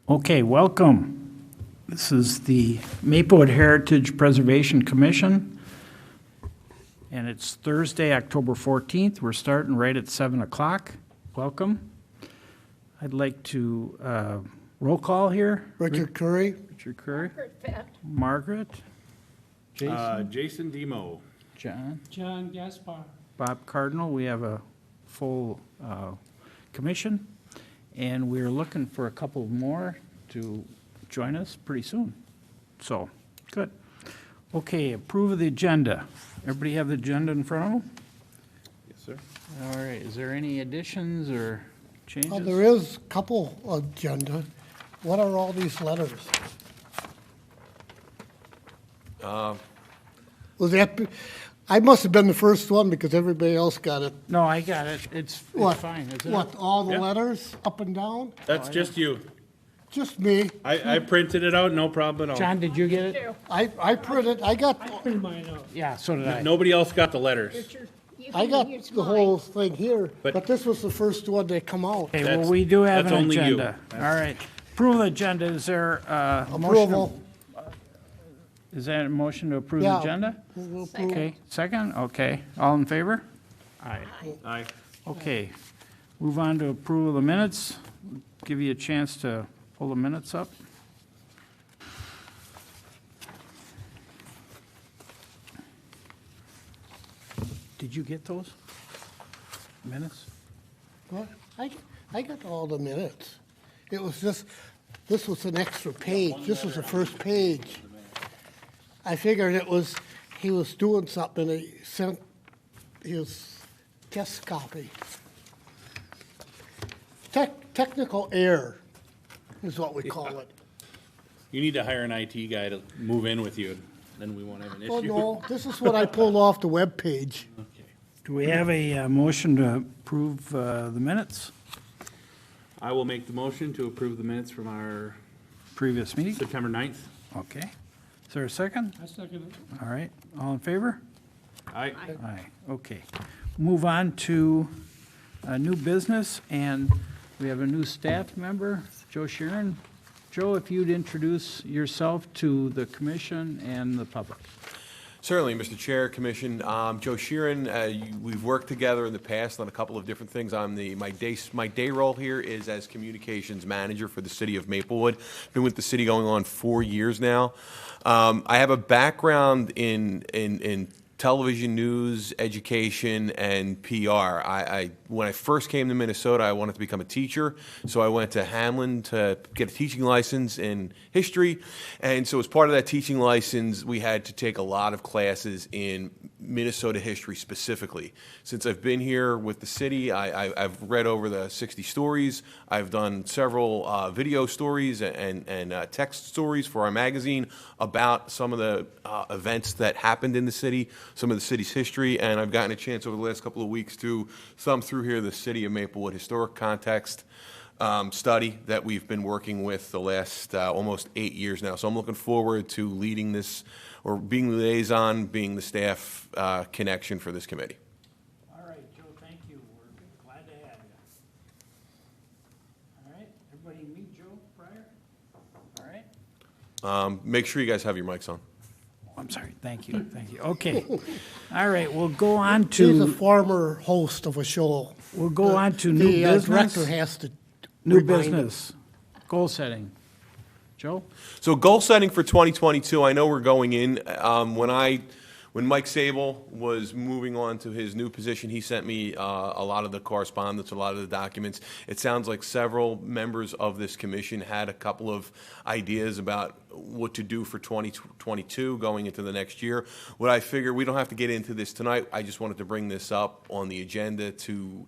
Okay, welcome. This is the Maplewood Heritage Preservation Commission, and it's Thursday, October 14th. We're starting right at 7 o'clock. Welcome. I'd like to roll call here. Richard Curry. Richard Curry. Margaret. Jason. Jason Demo. John. Gaspar. Bob Cardinal. We have a full commission, and we're looking for a couple more to join us pretty soon. So, good. Okay, approve of the agenda. Everybody have the agenda in front of them? Yes, sir. All right, is there any additions or changes? There is a couple agenda. What are all these letters? Was that, I must have been the first one because everybody else got it. No, I got it. It's What? fine, isn't What, it? all the Yeah. letters up and down? That's just you. Just me. I printed it out, no problem at all. John, did you get it? I printed, I got Print mine out. Yeah, so did I. Nobody else got the letters. the whole thing here, But- but this was the first one that come out. Okay, well, That's- we do have that's an only you. agenda. All right. Approve the agenda. Is there a motion? Approval. Is that a motion to approve the Yeah. agenda? We'll approve. Okay, second? Okay. All in favor? Aye. Aye. Okay. Move on to approval of the minutes. Give you a chance to pull the minutes up. Did you get those minutes? What? I got all the minutes. It was just, this was an extra page. This was the first page. I figured it was, he was doing something, and he sent his test copy. Technical error is what we call it. You need to hire an IT guy to move in with you, then we won't have an issue. Oh, no, this is what I pulled off the webpage. Okay. Do we have a motion to approve the minutes, I will make the motion to approve the minutes from our previous meeting? September 9th. Okay. Is there a second? I second it. All right. All in favor? Aye. Aye. Okay. Move on to new business, and we have a new staff member, Joe Sheeran. Joe, if you'd introduce yourself to the commission and the public. Certainly, Mr. Chair, Commission. Joe Sheeran, we've worked together in the past on a couple of different things. My day role here is as communications manager for the city of Maplewood. Been with the city going on 4 years now. I have a background in television news, education, and PR. When I first came to Minnesota, I wanted to become a teacher, so I went to Hamlin to get a teaching license in history, and so as part of that teaching license, we had to take a lot of classes in Minnesota history specifically. Since I've been here with the city, I've read over the 60 stories. I've done several video stories and text stories for our magazine about some of the events that happened in the city, some of the city's history, and I've gotten a chance over the last couple of weeks to thumb through here the City of Maplewood historic context study that we've been working with the last almost 8 years now. So I'm looking forward to leading this, or being the liaison, being the staff connection for this committee. All right, Joe, thank you. We're glad to have you. All right, everybody meet Joe prior? All right. Make sure you guys have your mics on. I'm sorry, thank you. Okay. All right, we'll go on He's a to, former host of a show. we'll go on to new The director business. has to New remind him. business, goal setting. Joe? So goal setting for 2022, I know we're going in. When Mike Sable was moving on to his new position, he sent me a lot of the correspondence, a lot of the documents. It sounds like several members of this commission had a couple of ideas about what to do for 2022 going into the next year. What I figure, we don't have to get into this tonight. I just wanted to bring this up on the agenda to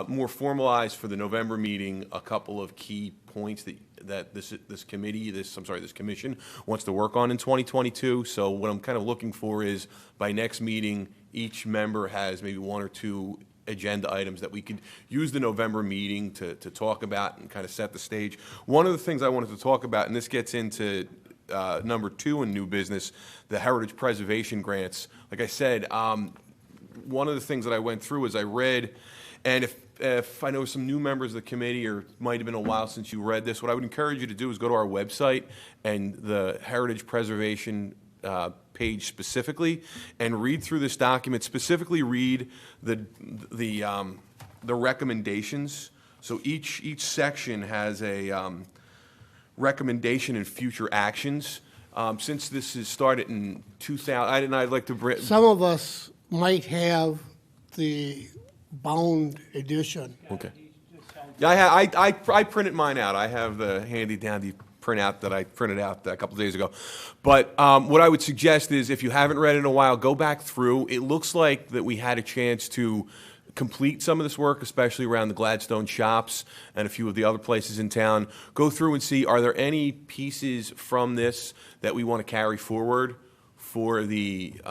more formalize for the November meeting a couple of key points that this commission wants to work on in 2022. So what I'm kind of looking for is by next meeting, each member has maybe one or two agenda items that we could use the November meeting to talk about and kind of set the stage. One of the things I wanted to talk about, and this gets into number 2 in new business, the heritage preservation grants. Like I said, one of the things that I went through is I read And if I know some new members of the committee, or it might have been a while since you read this, what I would encourage you to do is go to our website and the Heritage Preservation page specifically, and read through this document. Specifically, read the recommendations. So each section has a recommendation and future actions. Since this is started in 2000, I'd like to bring. Some of us might have the bound edition. Okay. Yeah, I printed mine out. I have the handy dandy printout that I printed out a couple days ago. But what I would suggest is, if you haven't read it in a while, go back through. It looks like that we had a chance to complete some of this work, especially around the Gladstone shops and a few of the other places in town. Go through and see, are there any pieces from this that we want to carry forward for the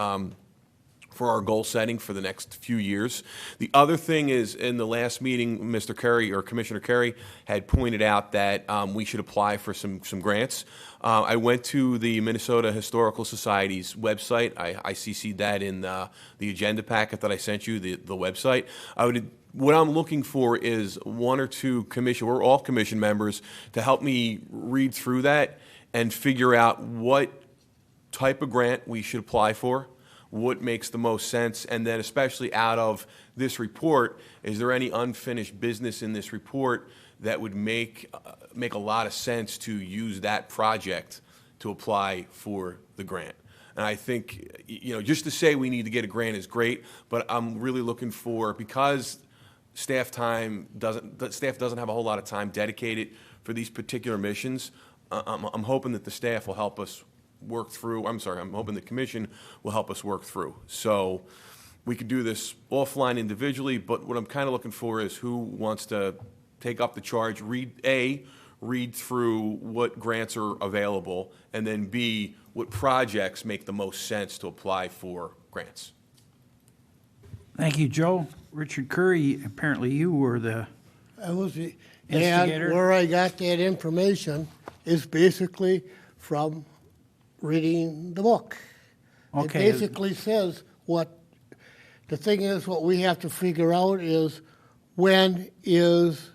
for our goal setting for the next few years. The other thing is, in the last meeting, Mr. Curry, or Commissioner Curry, had pointed out that we should apply for some grants. I went to the Minnesota Historical Society's website. I CC'd that in the agenda packet that I sent you, the website. What I'm looking for is one or two we're all commission members, to help me read through that and figure out what type of grant we should apply for, what makes the most sense, and then especially out of this report, is there any unfinished business in this report that would make a lot of sense to use that project to apply for the grant? And I think, just to say we need to get a grant is great, but I'm really looking for, because staff doesn't have a whole lot of time dedicated for these particular missions. I'm hoping that the staff will help us work through. I'm hoping the commission will help us work through. So we could do this offline individually, but what I'm kind of looking for is who wants to take up the charge, read through what grants are available, and then B, what projects make the most sense to apply for grants. Thank you, Joe. Richard Curry, apparently you were the I was the, instigator. and where I got that information is basically from reading the book. Okay. It basically says what we have to figure out is, when is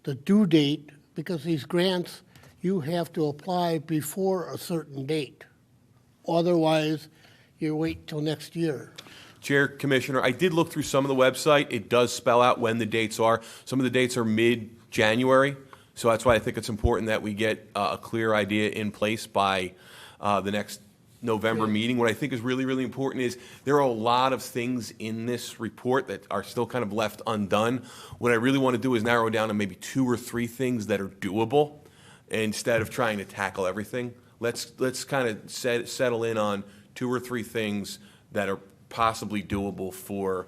the due date, because these grants, you have to apply before a certain date. Otherwise, you wait till next year. Chair, Commissioner, I did look through some of the website. It does spell out when the dates are. Some of the dates are mid-January, so that's why I think it's important that we get a clear idea in place by the next November meeting. What I think is really, really important is there are a lot of things in this report that are still kind of left undone. What I really want to do is narrow down to maybe 2 or 3 things that are doable, instead of trying to tackle everything. Let's kind of settle in on 2 or 3 things that are possibly doable for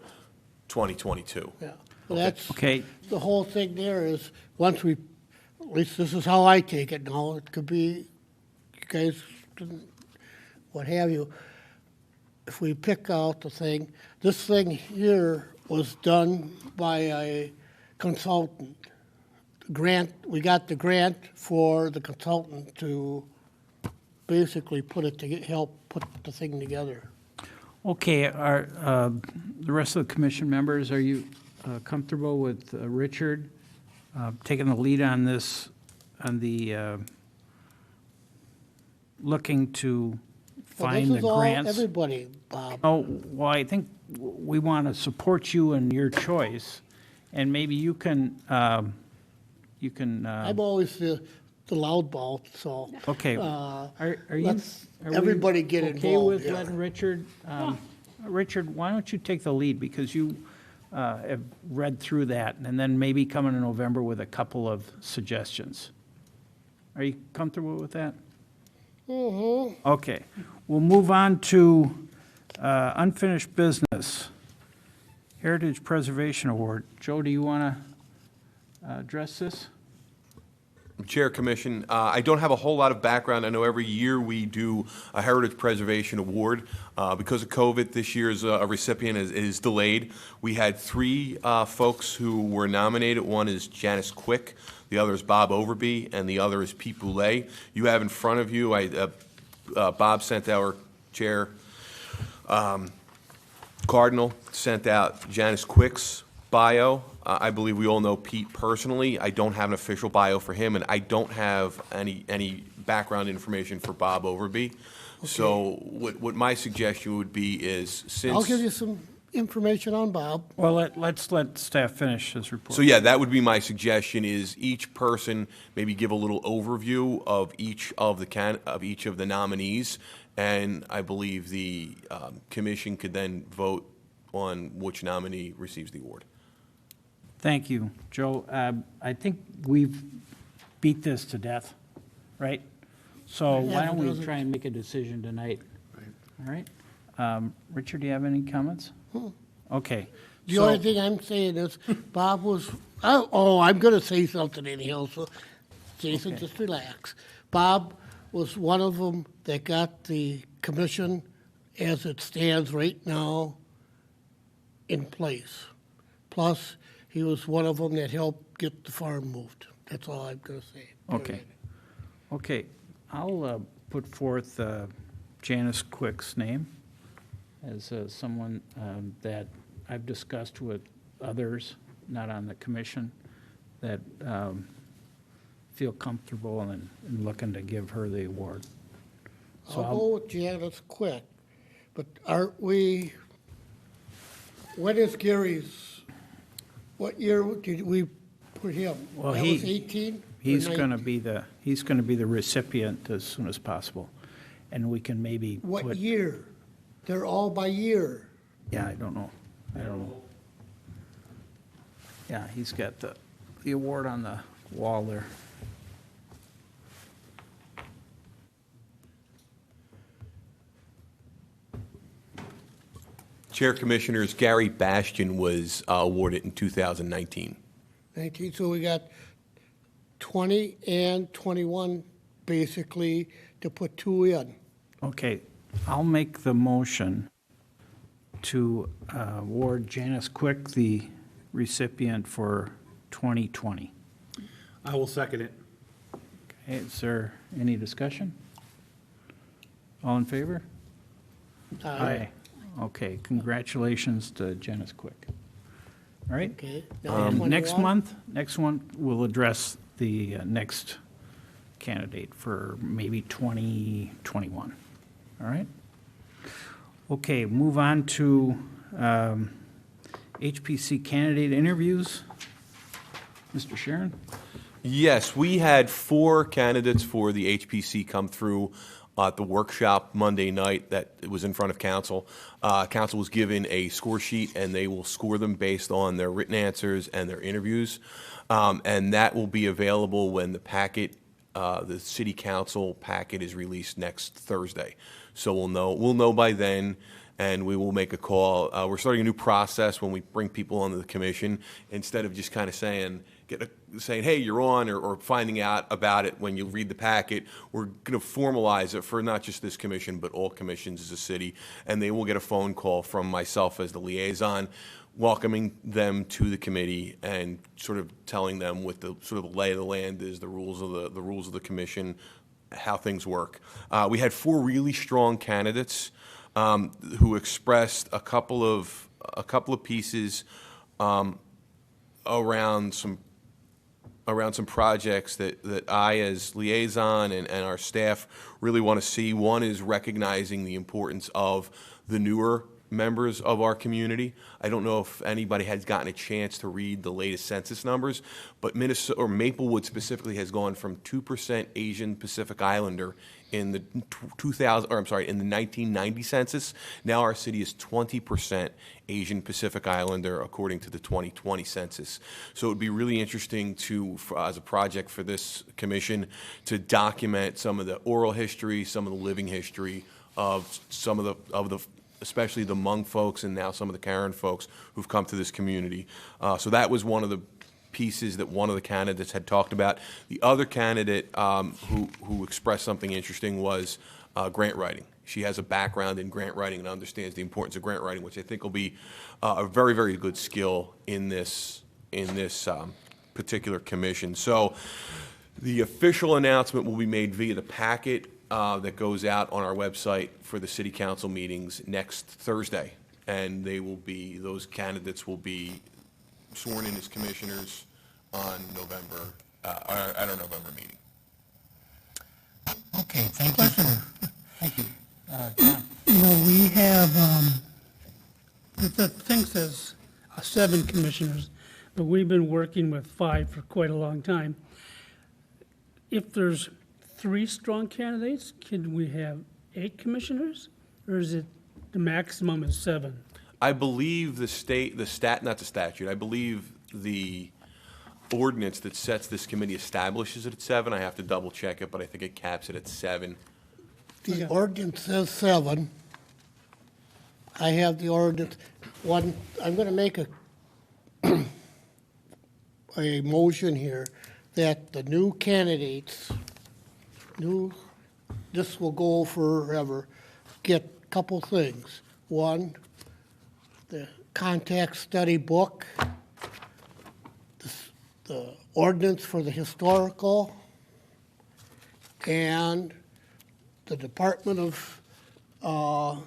2022. Yeah. Well, that's Okay. the whole thing there is, once we, at least this is how I take it now, it could be, you guys, what have you, if we pick out the thing, this thing here was done by a consultant. We got the grant for the consultant to basically help put the thing together. Okay, the rest of the commission members, are you comfortable with Richard taking the lead on this, on the looking to find the Well, this is all grants? everybody, Bob. Oh, well, I think we want to support you in your choice, and maybe you can, I'm always the loudball, so. okay. Uh, Are you? let's are we everybody get Okay involved, with yeah. letting Richard, Richard, why don't you take the lead, because you have read through that, and then maybe come in November with a couple of suggestions. Are you comfortable with that? Mm-hmm. Okay, we'll move on to unfinished business. Heritage Preservation Award. Joe, do you want to address this? Chair, Commission, I don't have a whole lot of background. I know every year we do a Heritage Preservation Award. Because of COVID, this year's recipient is delayed. We had 3 folks who were nominated. One is Janice Quick, the other is Bob Overby, and the other is Pete Boulay. You have in front of you, Bob sent our Chair, Cardinal sent out Janice Quick's bio. I believe we all know Pete personally. I don't have an official bio for him, and I don't have any background information for Bob Overby. So what my suggestion would be is, since... I'll give you some information on Bob. Well, let's let staff finish his report. So yeah, that would be my suggestion, is each person maybe give a little overview of each of the nominees, and I believe the commission could then vote on which nominee receives the award. Thank you, Joe. I think we've beat this to death, right? So why don't we try and make a decision tonight? All right? Richard, do you have any comments? Okay. The only thing I'm saying is Bob was, I'm going to say something anyhow, so Jason, Okay. just relax. Bob was one of them that got the commission as it stands right now in place. Plus, he was one of them that helped get the farm moved. That's all I'm going to say. Okay. Okay, I'll put forth Janice Quick's name as someone that I've discussed with others, not on the commission, that feel comfortable in looking to give her the award. So I'll go with Janice Quick, but aren't we, when is Gary's, what year did we put him? Well, That was 18? He's going to be the recipient as soon as possible, and we can maybe What put. year? They're all by year. Yeah, I don't know. Yeah, he's got the award on the wall there. Chair Commissioners, Gary Bastian was awarded in 2019. 19, so we got 20 and 21 basically to put two in. Okay, I'll make the motion to award Janice Quick the recipient for 2020. I will second it. Okay, is there any discussion? All in favor? Aye. Okay, congratulations to Janice Quick. All right? Okay. Now Next 21. month, we'll address the next candidate for maybe 2021. All right? Okay, move on to HPC candidate interviews. Mr. Sharon? Yes, we had 4 candidates for the HPC come through at the workshop Monday night that was in front of council. Council was given a score sheet, and they will score them based on their written answers and their interviews. And that will be available when the packet, the city council packet, is released next Thursday. So we'll know by then, and we will make a call. We're starting a new process when we bring people onto the commission. Instead of just kind of saying, hey, you're on, or finding out about it when you read the packet, we're going to formalize it for not just this commission, but all commissions as a city. And they will get a phone call from myself as the liaison, welcoming them to the committee and sort of telling them what the sort of lay of the land is, the rules of the commission, how things work. We had 4 really strong candidates who expressed a couple of pieces around some projects that I, as liaison, and our staff really want to see. One is recognizing the importance of the newer members of our community. I don't know if anybody has gotten a chance to read the latest census numbers, but Minnesota, or Maplewood specifically, has gone from 2% Asian Pacific Islander in the 1990 census. Now our city is 20% Asian Pacific Islander according to the 2020 census. So it would be really interesting as a project for this commission, to document some of the oral history, some of the living history of some of the especially the Hmong folks and now some of the Karen folks who've come to this community. So that was one of the pieces that one of the candidates had talked about. The other candidate who expressed something interesting was grant writing. She has a background in grant writing and understands the importance of grant writing, which I think will be a very, very good skill in this particular commission. So the official announcement will be made via the packet that goes out on our website for the city council meetings next Thursday, and those candidates will be sworn in as commissioners on November, at our November meeting. Okay, thank you for, thank you. John? You know, we have, the thing says 7 commissioners, but we've been working with 5 for quite a long time. If there's 3 strong candidates, can we have 8 commissioners? Or is it, the maximum is 7? I believe not the statute, I believe the ordinance that sets this committee establishes it at 7. I have to double check it, but I think it caps it at 7. The ordinance says 7. I have the ordinance. I'm going to make a motion here that the new candidates, this will go forever, get a couple things. One, the contact study book, the ordinance for the historical, and the Department of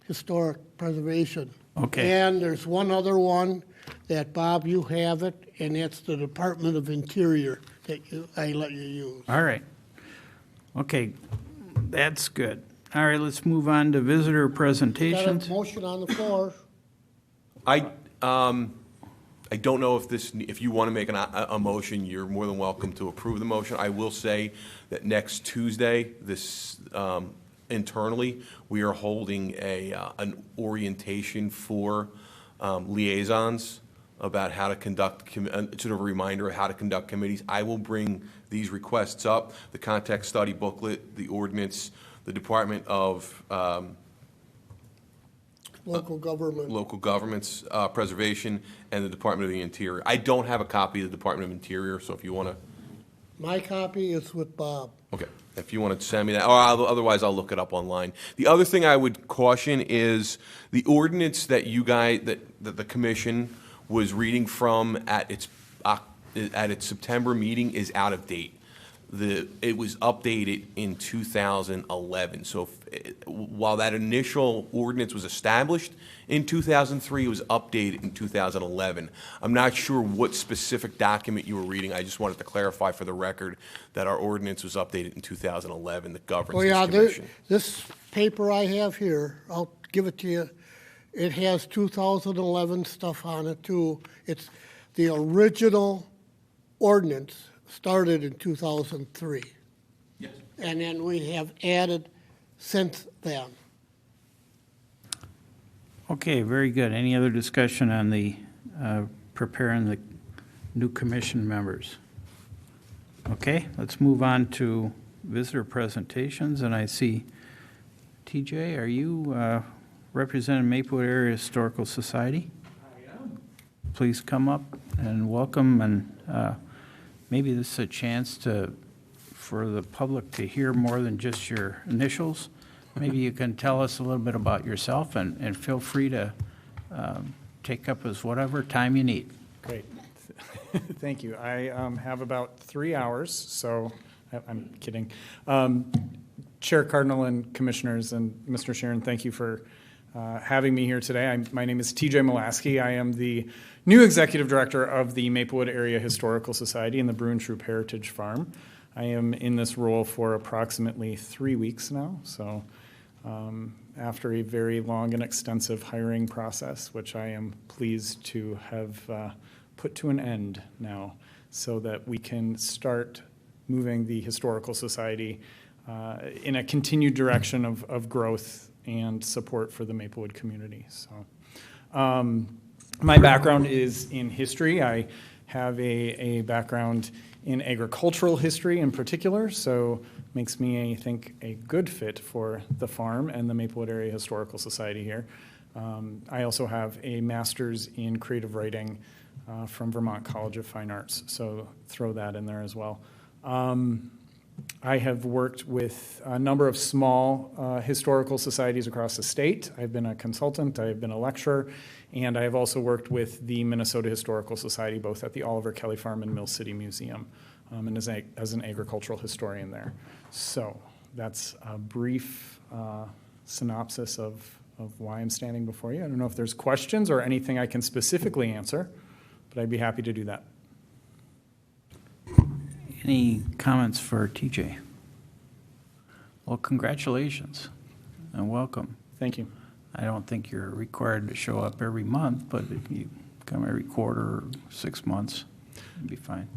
Historic Preservation. Okay. And there's one other one that, Bob, you have it, and that's the Department of Interior that I let you use. All right. Okay, that's good. All right, let's move on to visitor Got presentations. a motion on the floor. I don't know if you want to make a motion, you're more than welcome to approve the motion. I will say that next Tuesday, internally, we are holding an orientation for liaisons about how to conduct, sort of a reminder of how to conduct committees. I will bring these requests up, the context study booklet, the ordinance, the Department of Local Governments Preservation, and the Department of the Interior. I don't have a copy of the Department of Interior, so if you want to, My copy is with Bob. okay, if you want to send me that, or otherwise I'll look it up online. The other thing I would caution is the ordinance that you guys, that the commission was reading from at its September meeting is out of date. It was updated in 2011. So while that initial ordinance was established in 2003, it was updated in 2011. I'm not sure what specific document you were reading. I just wanted to clarify for the record that our ordinance was updated in 2011 that governs Oh, this yeah, commission. this paper I have here, I'll give it to you. It has 2011 stuff on it, too. It's the original ordinance started in 2003. Yes. And then we have added since then. Okay, very good. Any other discussion on the preparing the new commission members? Okay, let's move on to visitor presentations, and I see, TJ, are you representing Maplewood Area Historical Society? I am. Please come up and welcome, and maybe this is a chance for the public to hear more than just your initials. Maybe you can tell us a little bit about yourself, and feel free to take up as whatever time you need. Great. Thank you. I have about 3 hours, so I'm kidding. Chair Cardinal and Commissioners and Mr. Sharon, thank you for having me here today. My name is TJ Molaski. I am the new Executive Director of the Maplewood Area Historical Society and the Bruin Troop Heritage Farm. I am in this role for approximately 3 weeks now, so after a very long and extensive hiring process, which I am pleased to have put to an end now, so that we can start moving the Historical Society in a continued direction of growth and support for the Maplewood community. So, my background is in history. I have a background in agricultural history in particular, so makes me, I think, a good fit for the farm and the Maplewood Area Historical Society here. I also have a master's in creative writing from Vermont College of Fine Arts, so throw that in there as well. I have worked with a number of small historical societies across the state. I've been a consultant, I've been a lecturer, and I have also worked with the Minnesota Historical Society, both at the Oliver Kelly Farm and Mill City Museum, and as an agricultural historian there. So that's a brief synopsis of of why I'm standing before you. I don't know if there's questions or anything I can specifically answer, but I'd be happy to do that. Any comments for TJ? Well, congratulations and welcome. Thank you. I don't think you're required to show up every month, but if you come every quarter or 6 months, it'd be fine.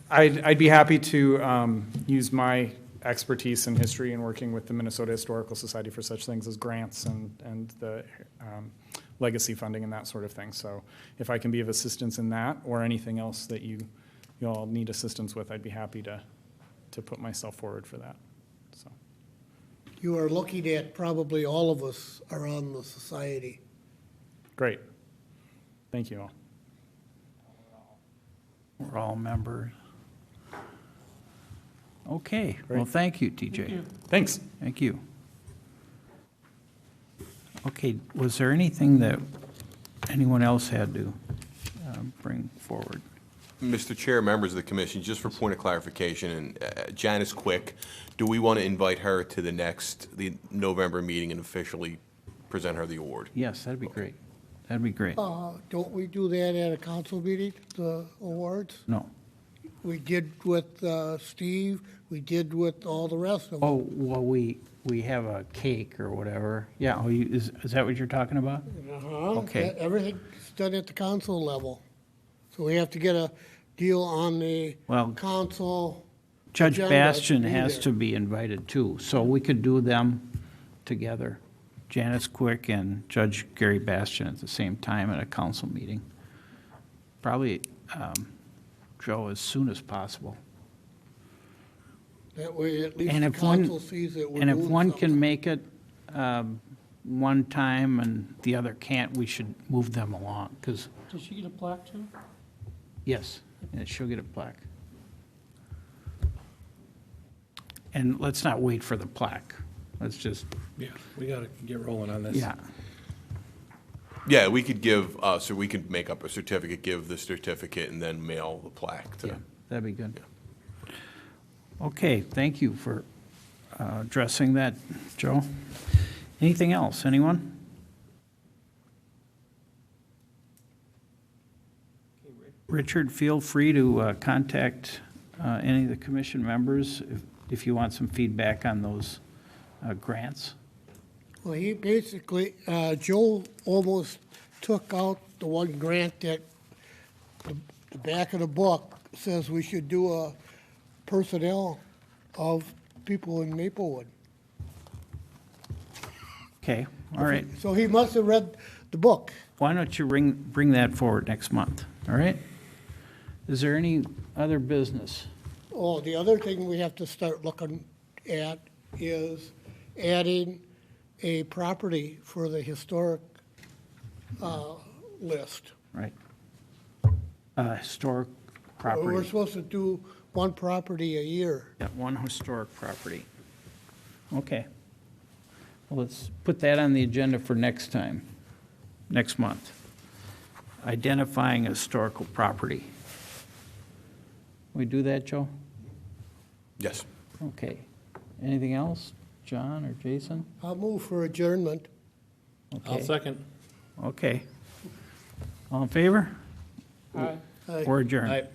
I'd be happy to use my expertise in history and working with the Minnesota Historical Society for such things as grants and the legacy funding and that sort of thing. So if I can be of assistance in that or anything else that you all need assistance with, I'd be happy to put myself forward for that. So You are looking at probably all of us are on the society. great. Thank you all. We're all members. Okay, well, Great. thank you, TJ. Thanks. Thank you. Okay, was there anything that anyone else had to bring forward? Mr. Chair, members of the commission, just for point of clarification, and Janice Quick, do we want to invite her to the November meeting and officially present her the award? Yes, that'd be great. That'd be great. Don't we do that at a council meeting, the awards? No. We did with Steve, we did with all the rest of them. Oh, well, we have a cake or whatever. Yeah, oh, is that what you're talking about? Okay. Everything's done at the council level. So we have to get a deal on the Well, council. Judge agenda Bastian be has there. to be invited too, so we could do them together. Janice Quick and Judge Gary Bastian at the same time at a council meeting. Probably, Joe, as soon as possible. That way at least And the if one, council sees that we're and if doing one something. can make it one time and the other can't, we should move them along, because, Did she get a plaque too? yes, and she'll get a plaque. And let's not wait for the plaque. Let's just, Yeah, we gotta get rolling on this. yeah. Yeah, we could give, so we could make up a certificate, give the certificate, and then mail the plaque to. Yeah, that'd be good. Okay, thank you for addressing that, Joe. Anything else, anyone? Richard, feel free to contact any of the commission members if you want some feedback on those grants. Well, he basically, Joe almost took out the one grant that the back of the book says we should do a personnel of people in Maplewood. Okay, all right. So he must have read the book. Why don't you bring that forward next month, all right? Is there any other business? Oh, the other thing we have to start looking at is adding a property for the historic list. Right. Historic We're property. supposed to do one property a year. Yeah, one historic property. Okay. Well, let's put that on the agenda for next time, next month. Identifying a historical property. We do that, Joe? Yes. Okay. Anything else, John or Jason? I'll move for adjournment. I'll Okay. second. Okay. All in favor? Aye. Aye. Or adjourn? Aye.